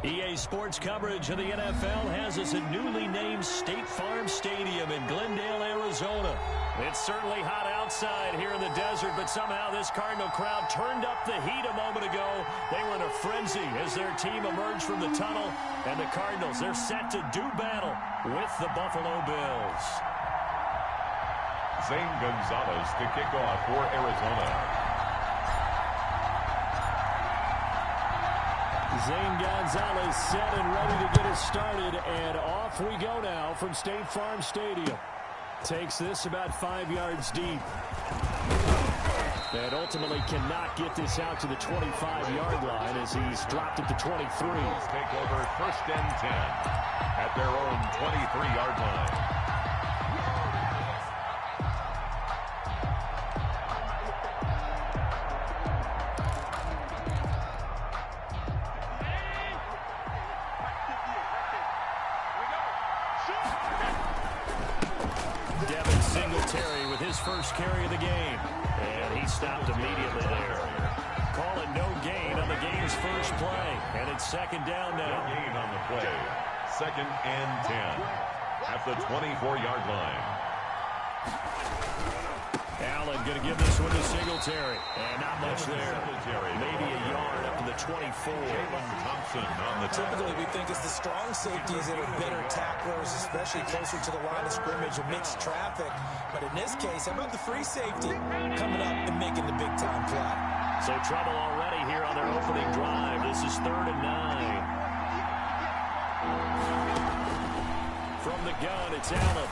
EA Sports coverage of the NFL has us at newly named State Farm Stadium in Glendale, Arizona. It's certainly hot outside here in the desert, but somehow this Cardinal crowd turned up the heat a moment ago. They were in a frenzy as their team emerged from the tunnel, and the Cardinals, they're set to do battle with the Buffalo Bills. Zane Gonzalez to kick off for Arizona. Zane Gonzalez set and ready to get us started, and off we go now from State Farm Stadium. Takes this about 5 yards deep. And ultimately cannot get this out to the 25-yard line as he's dropped it to 23. Take over 1st and 10 at their own 23-yard line. First carry of the game, and he stopped immediately there. Call it no gain on the game's first play, and it's 2nd down now. No gain on the play. 2nd and 10 at the 24-yard line. Allen going to give this one to Singletary, and not much there. Maybe a yard up to the 24. Thompson on the Typically, we think it's the strong safeties that are better tacklers, especially closer to the line of scrimmage amidst traffic. But in this case, how about the free safety coming up and making the big-time play? So trouble already here on their opening drive. This is 3rd and 9. From the gun, it's Allen.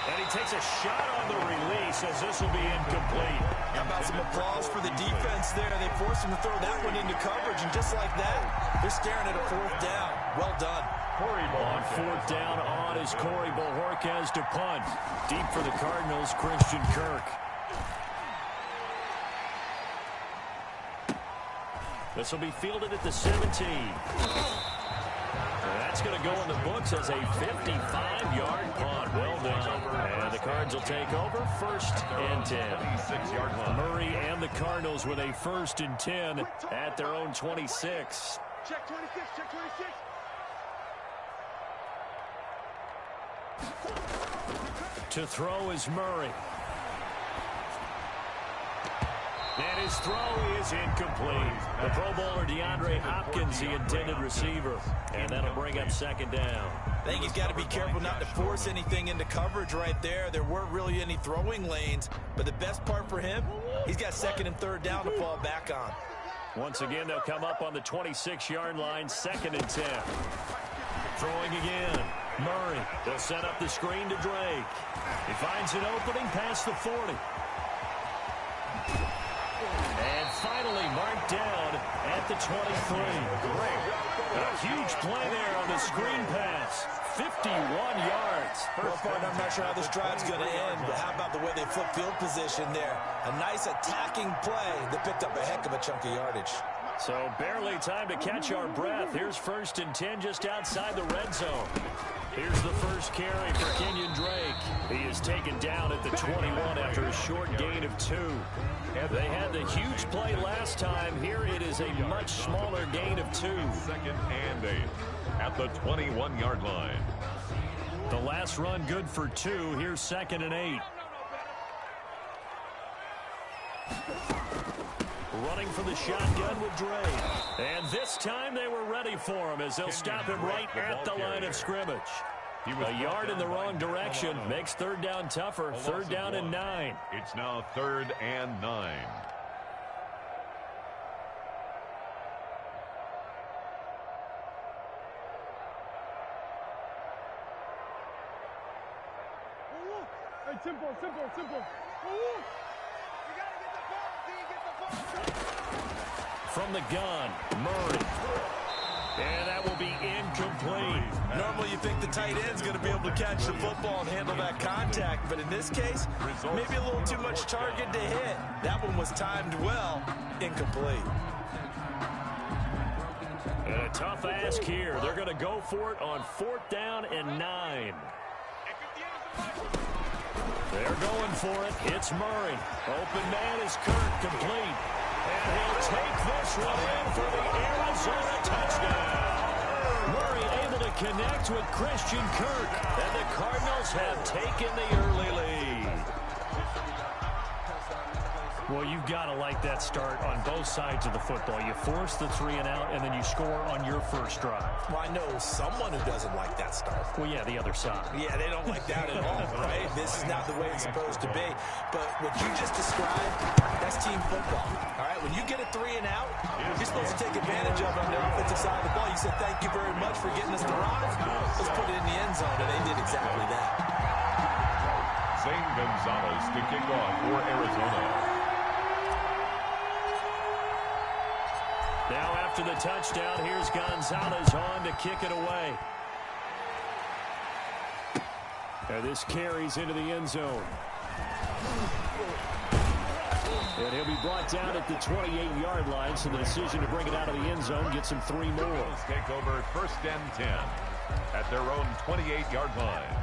And he takes a shot on the release as this will be incomplete. How about some applause for the defense there? They forced him to throw that one into coverage, and just like that, they're staring at a 4th down. Well done. On 4th down on is Corey Bojorquez to punt. Deep for the Cardinals, Christian Kirk. This will be fielded at the 17. That's going to go in the books as a 55-yard punt. Well done. And the Cards will take over 1st and 10. 26-yard line. Murray and the Cardinals with a 1st and 10 at their own 26. Check 26, check 26. To throw is Murray. And his throw is incomplete. The Pro Bowler DeAndre Hopkins, the intended receiver. And that'll bring up 2nd down. I think he's got to be careful not to force anything into coverage right there. There weren't really any throwing lanes. But the best part for him, he's got 2nd and 3rd down to fall back on. Once again, they'll come up on the 26-yard line, 2nd and 10. Throwing again. Murray. They'll set up the screen to Drake. He finds an opening past the 40. And finally marked down at the 23. A huge play there on the screen pass. 51 yards. Well, partner, I'm not sure how this drive's going to end, but how about the way they flip field position there? A nice attacking play that picked up a heck of a chunk of yardage. So barely time to catch our breath. Here's 1st and 10 just outside the red zone. Here's the first carry for Kenyon Drake. He is taken down at the 21 after a short gain of 2. They had the huge play last time. Here it is a much smaller gain of 2. 2nd and 8 at the 21-yard line. The last run good for 2. Here's 2nd and 8. Running for the shotgun with Drake. And this time they were ready for him as they'll stop him right at the line of scrimmage. A yard in the wrong direction makes 3rd down tougher. 3rd down and 9. It's now 3rd and 9. Hey, simple. From the gun, Murray. And that will be incomplete. Normally you think the tight end's going to be able to catch the football and handle that contact, but in this case, maybe a little too much target to hit. That one was timed well. Incomplete. And a tough ask here. They're going to go for it on 4th down and 9. They're going for it. It's Murray. Open man is Kirk, complete. And he'll take this one in for the Arizona touchdown. Murray able to connect with Christian Kirk. And the Cardinals have taken the early lead. Well, you've got to like that start on both sides of the football. You force the 3 and out, and then you score on your first drive. Well, I know someone who doesn't like that start. Well, yeah, the other side. Yeah, they don't like that at all, right? This is not the way it's supposed to be. But what you just described, that's team football. All right, when you get a 3 and out, you're supposed to take advantage of it on the offensive side of the ball. You said, thank you very much for getting us to rise. Let's put it in the end zone, and they did exactly that. Zane Gonzalez to kick off for Arizona. Now after the touchdown, here's Gonzalez on to kick it away. And this carries into the end zone. And he'll be brought down at the 28-yard line, so the decision to bring it out of the end zone gets him 3 more. Take over 1st and 10 at their own 28-yard line.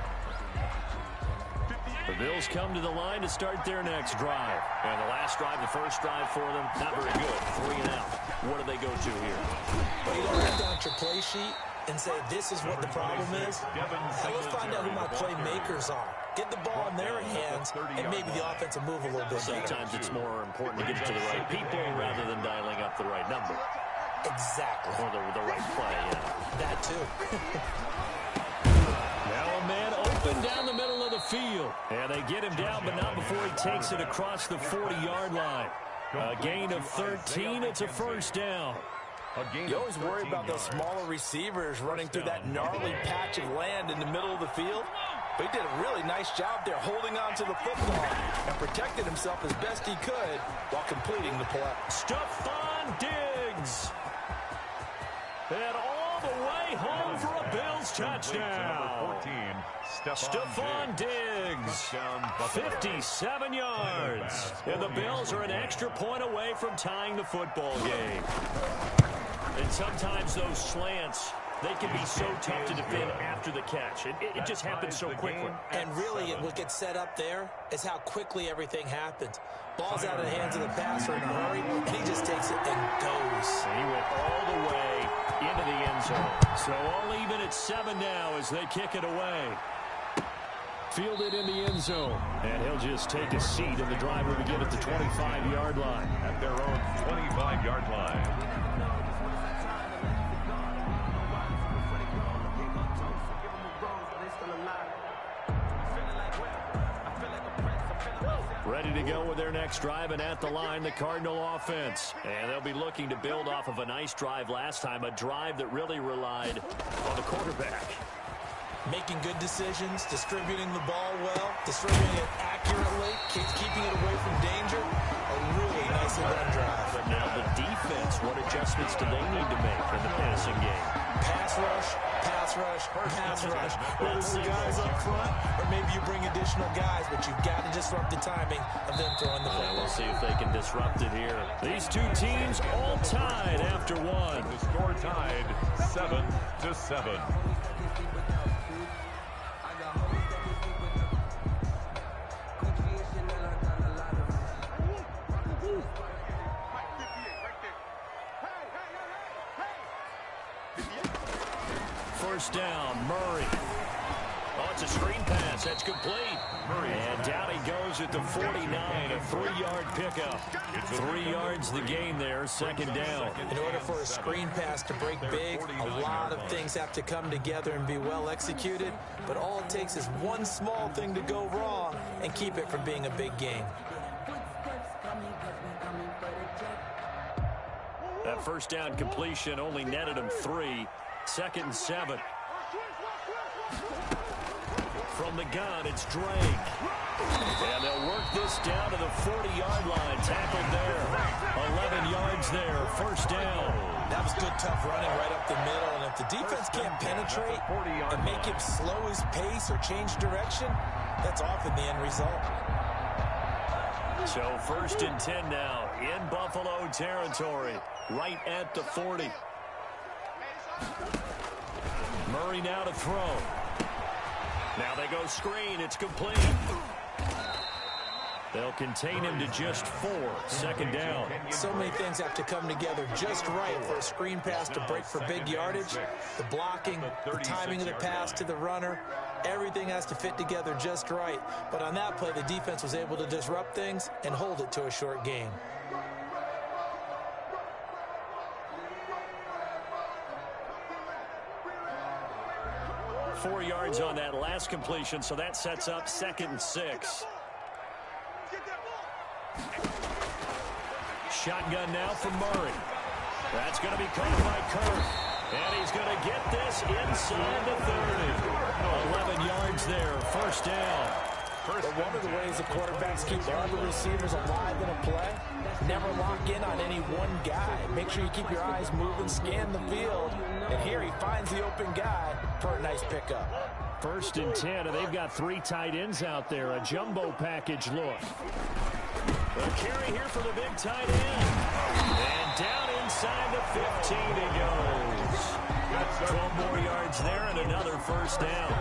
The Bills come to the line to start their next drive. And the last drive, the first drive for them, not very good. 3 and out. What do they go to here? Well, you don't write down your play sheet and say, this is what the problem is. Now let's find out who my playmakers are. Get the ball in their hands, and maybe the offense will move a little bit better. Sometimes it's more important to get it to the right people rather than dialing up the right number. Exactly. Or the right play, yeah. That too. Now a man open down the middle of the field. And they get him down, but not before he takes it across the 40-yard line. A gain of 13. It's a first down. You always worry about those smaller receivers running through that gnarly patch of land in the middle of the field. But he did a really nice job there holding on to the football and protected himself as best he could while completing the play. Stephon Diggs. And all the way home for a Bills touchdown. 14, Stephon Diggs, 57 yards. And the Bills are an extra point away from tying the football game. And sometimes those slants, they can be so tough to defend after the catch. It just happens so quickly. And really, what gets set up there is how quickly everything happens. Ball's out of the hands of the passer in a hurry, and he just takes it and goes. And he went all the way into the end zone. So all even at 7 now as they kick it away. Fielded in the end zone. And he'll just take a seat, and the drive will begin at the 25-yard line. At their own 25-yard line. Ready to go with their next drive, and at the line, the Cardinal offense. And they'll be looking to build off of a nice drive last time, a drive that really relied on the quarterback. Making good decisions, distributing the ball well, distributing it accurately, keeping it away from danger. A really nice run drive. But now the defense, what adjustments do they need to make in the passing game? Pass rush, pass rush, pass rush. Whether the guys up front, or maybe you bring additional guys, but you've got to disrupt the timing of them throwing the football. We'll see if they can disrupt it here. These two teams all tied after one. The score tied 7-7. First down, Murray. Oh, it's a screen pass. That's complete. And down he goes at the 49, a 3-yard pickup. 3 yards the gain there, second down. In order for a screen pass to break big, a lot of things have to come together and be well executed. But all it takes is one small thing to go wrong and keep it from being a big game. That first down completion only netted him 3. 2nd and 7. From the gun, it's Drake. And they'll work this down to the 40-yard line. Tackled there. 11 yards there. First down. That was good, tough running right up the middle. And if the defense can't penetrate and make him slow his pace or change direction, that's often the end result. So 1st and 10 now in Buffalo territory, right at the 40. Murray now to throw. Now they go screen. It's complete. They'll contain him to just 4. Second down. So many things have to come together just right for a screen pass to break for big yardage. The blocking, the timing of the pass to the runner, everything has to fit together just right. But on that play, the defense was able to disrupt things and hold it to a short gain. Four yards on that last completion, so that sets up 2nd and 6. Shotgun now for Murray. That's going to be caught by Kirk. And he's going to get this inside the 30. 11 yards there, first down. But one of the ways the quarterbacks keep all the receivers alive in a play, never lock in on any one guy. Make sure you keep your eyes moving, scan the field. And here he finds the open guy for a nice pickup. 1st and 10, and they've got 3 tight ends out there. A jumbo package look. A carry here for the big tight end. And down inside the 15 he goes. 12 more yards there and another first down.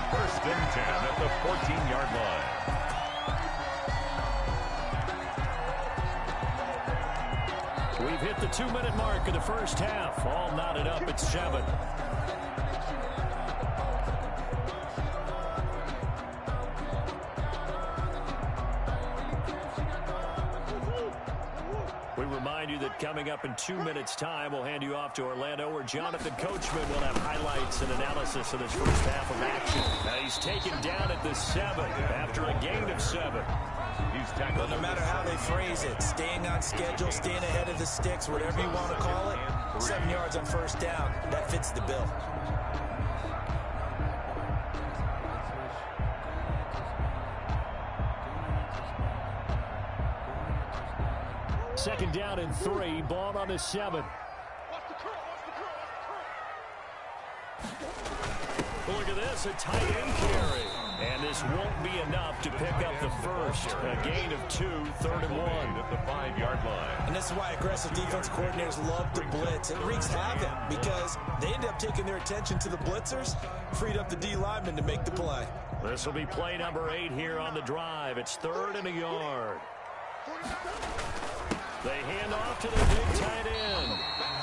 1st and 10 at the 14-yard line. We've hit the 2-minute mark of the first half. All knotted up at 7. We remind you that coming up in 2 minutes' time, we'll hand you off to Orlando, where Jonathan Coachman will have highlights and analysis of this first half of action. Now he's taken down at the 7 after a gain of 7. Well, no matter how they phrase it, staying on schedule, staying ahead of the sticks, whatever you want to call it, 7 yards on first down, that fits the bill. Second down and 3, ball on the 7. Look at this, a tight end carry. And this won't be enough to pick up the first. A gain of 2, 3rd and 1. At the 5-yard line. And this is why aggressive defense coordinators love to blitz. It wreaks havoc because they end up taking their attention to the blitzers, freed up the D lineman to make the play. This will be play number 8 here on the drive. It's 3rd and a yard. They hand off to the big tight end.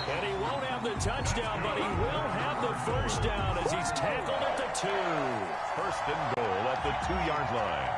And he won't have the touchdown, but he will have the first down as he's tackled at the 2. 1st and goal at the 2-yard line.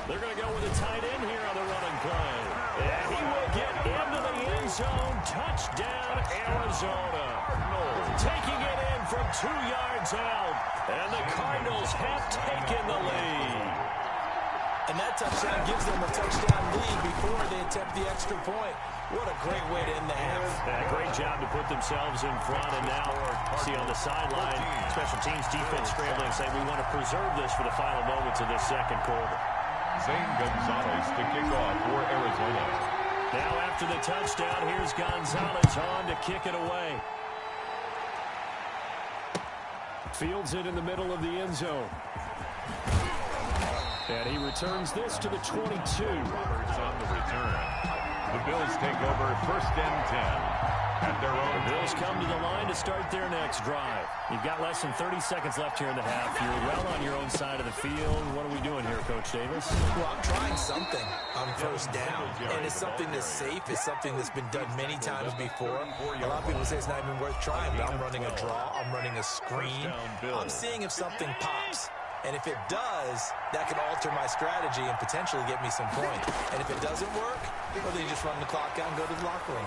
They're going to go with a tight end here on the running play. And he will get into the end zone. Touchdown, Arizona. Taking it in from 2 yards out. And the Cardinals have taken the lead. And that touchdown gives them a touchdown lead before they attempt the extra point. What a great way to end the half. Great job to put themselves in front. And now, see on the sideline, special teams defense scrambling, saying we want to preserve this for the final moments of this second quarter. Zane Gonzalez to kick off for Arizona. Now after the touchdown, here's Gonzalez on to kick it away. Fields it in the middle of the end zone. And he returns this to the 22. Roberts on the return. The Bills take over 1st and 10. At their own. The Bills come to the line to start their next drive. You've got less than 30 seconds left here in the half. You're well on your own side of the field. What are we doing here, Coach Davis? Well, I'm trying something on first down. And it's something that's safe. It's something that's been done many times before. A lot of people say it's not even worth trying, but I'm running a draw. I'm running a screen. I'm seeing if something pops. And if it does, that can alter my strategy and potentially get me some points. And if it doesn't work, well, then you just run the clock out and go to the locker room.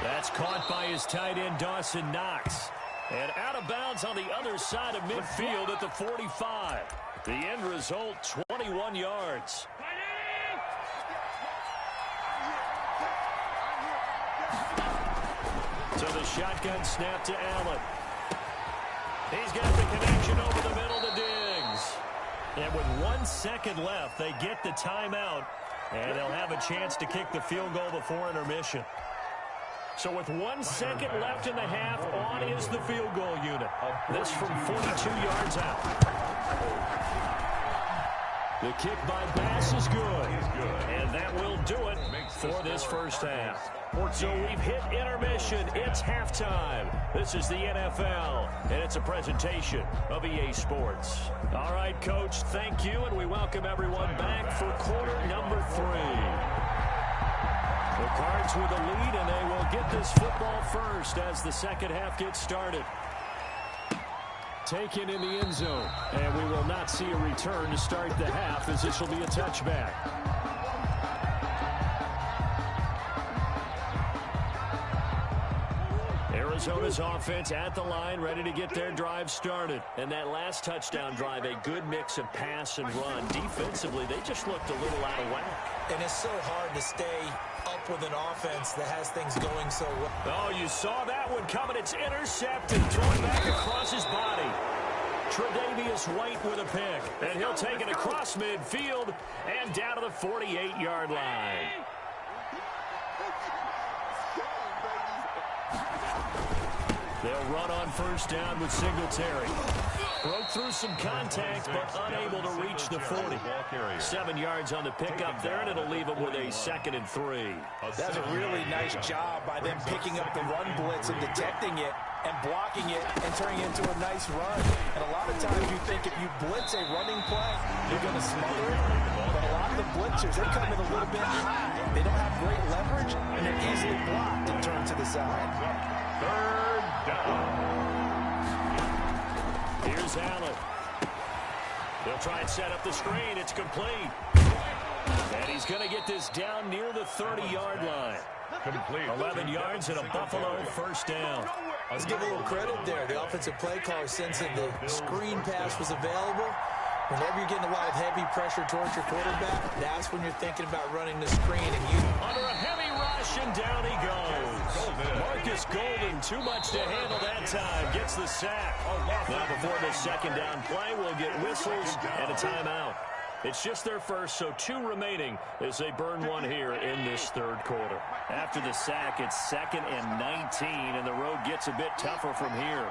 That's caught by his tight end, Dawson Knox. And out of bounds on the other side of midfield at the 45. The end result, 21 yards. So the shotgun snap to Allen. He's got the connection over the middle to Diggs. And with 1 second left, they get the timeout. And they'll have a chance to kick the field goal before intermission. So with 1 second left in the half, on is the field goal unit. This from 42 yards out. The kick by Bass is good. And that will do it for this first half. So we've hit intermission. It's halftime. This is the NFL, and it's a presentation of EA Sports. All right, Coach, thank you, and we welcome everyone back for quarter number 3. The Cards with the lead, and they will get this football first as the second half gets started. Taken in the end zone, and we will not see a return to start the half as this will be a touchback. Arizona's offense at the line, ready to get their drive started. And that last touchdown drive, a good mix of pass and run. Defensively, they just looked a little out of whack. And it's so hard to stay up with an offense that has things going so well. Oh, you saw that one coming. It's intercepted, thrown back across his body. Tre'Davious White with a pick, and he'll take it across midfield and down to the 48-yard line. They'll run on first down with Singletary. Broke through some contact, but unable to reach the 40. 7 yards on the pickup there, and it'll leave them with a 2nd and 3. That's a really nice job by them picking up the run blitz and detecting it and blocking it and turning it into a nice run. And a lot of times you think if you blitz a running play, you're going to smother it. But a lot of the blitzers, they come in a little bit high. They don't have great leverage, and they're easily blocked and turned to the side. 3rd down. Here's Allen. They'll try and set up the screen. It's complete. And he's going to get this down near the 30-yard line. Complete. 11 yards and a Buffalo first down. Let's give a little credit there. The offensive play caller sensing the screen pass was available. Whenever you're getting a lot of heavy pressure towards your quarterback, that's when you're thinking about running the screen. And you under a heavy rush, and down he goes. Marcus Golden, too much to handle that time, gets the sack. Now before the second down play, we'll get whistles and a timeout. It's just their first, so 2 remaining as they burn one here in this third quarter. After the sack, it's 2nd and 19, and the road gets a bit tougher from here.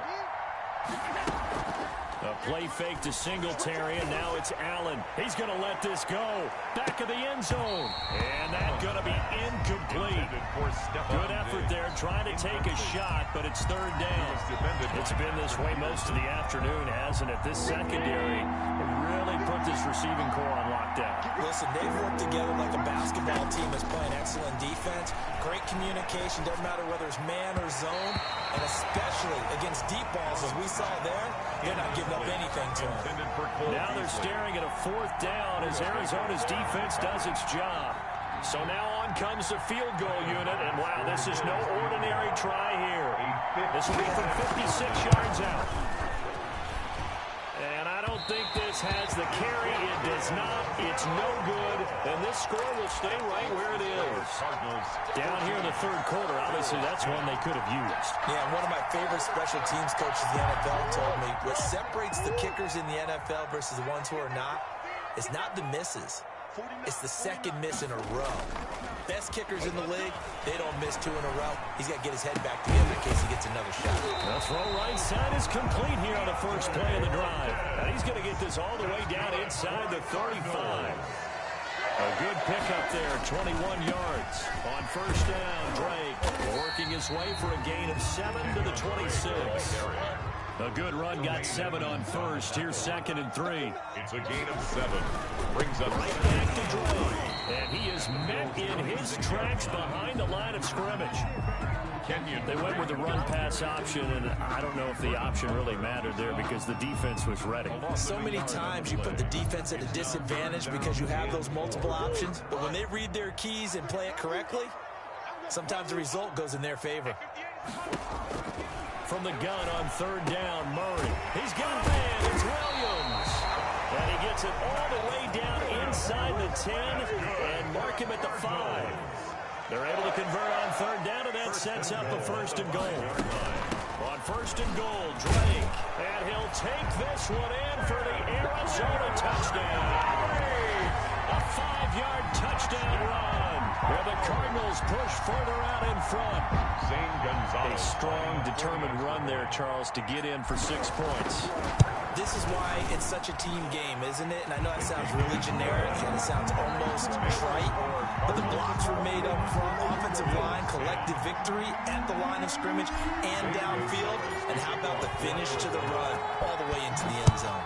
A play fake to Singletary, and now it's Allen. He's going to let this go. Back of the end zone. And that's going to be incomplete. Good effort there, trying to take a shot, but it's 3rd down. It's been this way most of the afternoon, hasn't it? This secondary really put this receiving core on lockdown. Listen, they've worked together like a basketball team that's playing excellent defense. Great communication, doesn't matter whether it's man or zone, and especially against deep balls, as we saw there, they're not giving up anything to them. Now they're staring at a 4th down as Arizona's defense does its job. So now on comes the field goal unit, and wow, this is no ordinary try here. This will be from 56 yards out. And I don't think this has the carry. It does not. It's no good. And this score will stay right where it is. Down here in the third quarter, obviously that's one they could have used. Yeah, one of my favorite special teams coaches in the NFL told me what separates the kickers in the NFL versus the ones who are not is not the misses. It's the second miss in a row. Best kickers in the league, they don't miss 2 in a row. He's got to get his head back together in case he gets another shot. The throw right side is complete here on the first play of the drive. And he's going to get this all the way down inside the 35. A good pickup there, 21 yards. On first down, Drake working his way for a gain of 7 to the 26. A good run, got 7 on first. Here's 2nd and 3. It's a gain of 7. Brings up right back to Drake. And he is met in his tracks behind the line of scrimmage. They went with the run-pass option, and I don't know if the option really mattered there because the defense was ready. So many times you put the defense at a disadvantage because you have those multiple options, but when they read their keys and play it correctly, sometimes the result goes in their favor. From the gun on third down, Murray. He's got a man. It's Williams. And he gets it all the way down inside the 10 and mark him at the 5. They're able to convert on third down, and that sets up a 1st and goal. On 1st and goal, Drake. And he'll take this one in for the Arizona touchdown. A 5-yard touchdown run where the Cardinals push further out in front. A strong, determined run there, Charles, to get in for 6 points. This is why it's such a team game, isn't it? And I know that sounds really generic and it sounds almost trite, but the blocks were made up front, offensive line, collective victory at the line of scrimmage and downfield. And how about the finish to the run all the way into the end zone?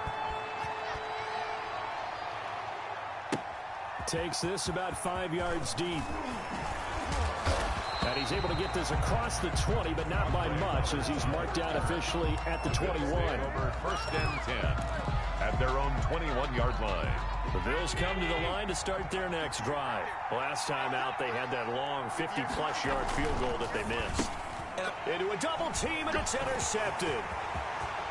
Takes this about 5 yards deep. And he's able to get this across the 20, but not by much, as he's marked down officially at the 21. Over first and 10 at their own 21-yard line. The Bills come to the line to start their next drive. Last time out, they had that long 50-plus yard field goal that they missed. Into a double team, and it's intercepted.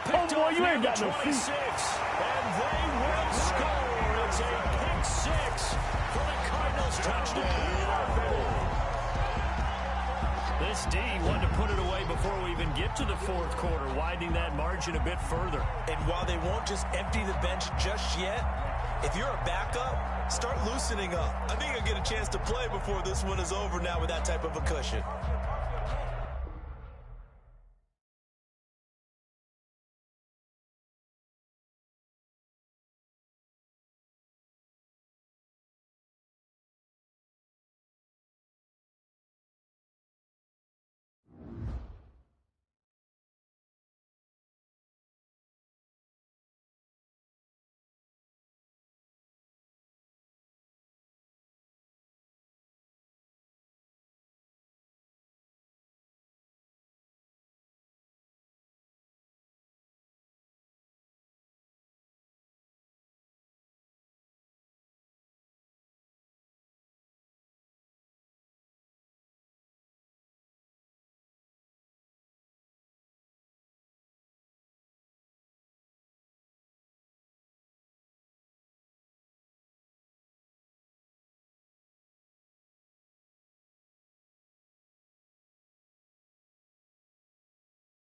Picked off you ain't near got the no 26, and they will score. It's a pick six for the Cardinals touchdown. This D wanted to put it away before we even get to the fourth quarter, widening that margin a bit further. And while they won't just empty the bench just yet, if you're a backup, start loosening up. I think you'll get a chance to play before this one is over now with that type of a cushion.